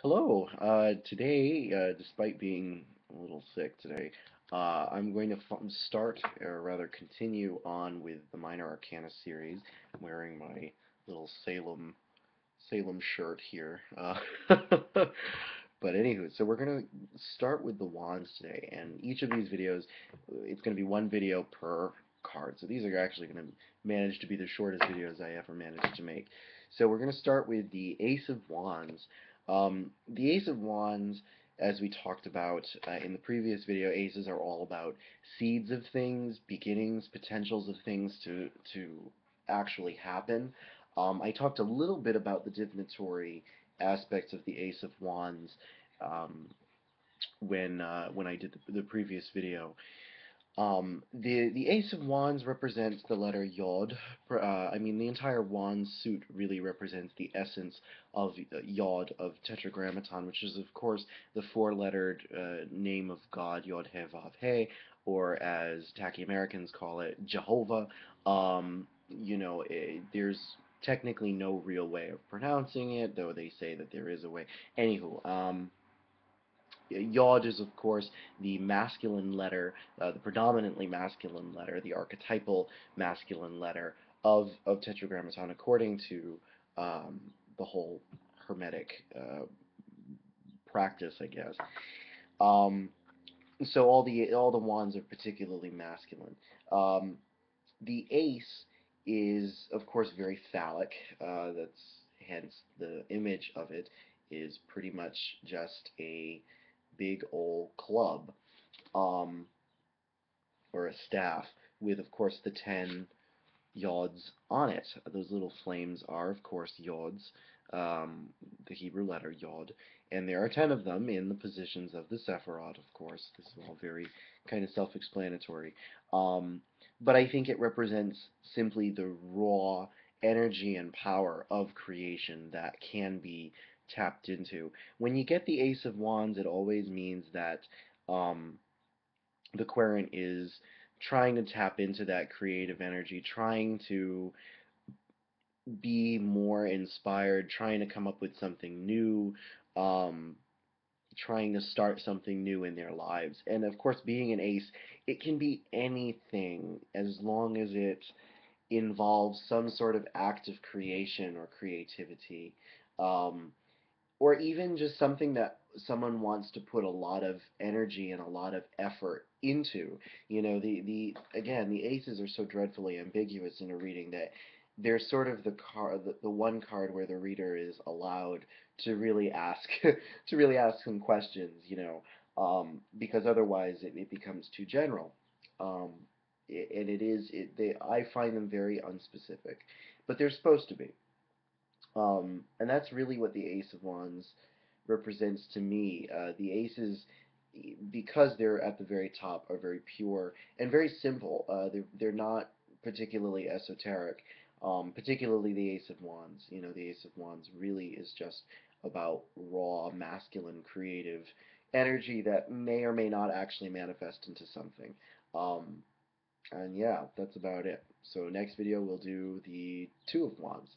Hello. Today, despite being a little sick today, I'm going to start, or rather continue on with the Minor Arcana series. I'm wearing my little Salem shirt here. But anywho, so we're going to start with the wands today, and each of these videos, it's going to be one video per card. So these are actually going to manage to be the shortest videos I ever managed to make. So we're going to start with the Ace of Wands. The Ace of Wands, as we talked about in the previous video, aces are all about seeds of things, beginnings, potentials of things to actually happen. I talked a little bit about the divinatory aspects of the Ace of Wands um, when I did the previous video. The Ace of Wands represents the letter Yod. I mean, the entire wand suit really represents the essence of Yod, of Tetragrammaton, which is, of course, the four-lettered name of God, Yod He Vav He, or as tacky Americans call it, Jehovah. There's technically no real way of pronouncing it, though they say that there is a way. Anywho, Yod is, of course, the masculine letter, the predominantly masculine letter, the archetypal masculine letter of Tetragrammaton, according to um, the whole Hermetic practice, I guess. Um, so all the wands are particularly masculine. Um, the ace is, of course, very phallic. That's hence the image of it is pretty much just a big old club, um, or a staff, with, of course, the 10 yods on it. Those little flames are, of course, yods, the Hebrew letter yod, and there are 10 of them in the positions of the Sephiroth, of course. This is all very kind of self-explanatory. Um, but I think it represents simply the raw energy and power of creation that can be tapped into. When you get the Ace of Wands, it always means that um, the querent is trying to tap into that creative energy, trying to be more inspired, trying to come up with something new, um, trying to start something new in their lives. And of course, being an ace, it can be anything as long as it involves some sort of act of creation or creativity. Um, or even just something that someone wants to put a lot of energy and a lot of effort into. The again, the aces are so dreadfully ambiguous in a reading that they're sort of the one card where the reader is allowed to really ask to really ask some questions, because otherwise it becomes too general. Um, and I find them very unspecific, but they're supposed to be. And that's really what the Ace of Wands represents to me. The aces, because they're at the very top, are very pure and very simple. They're not particularly esoteric. Particularly the Ace of Wands. The Ace of Wands really is just about raw, masculine, creative energy that may or may not actually manifest into something. Um, and yeah, that's about it. So next video we'll do the Two of Wands.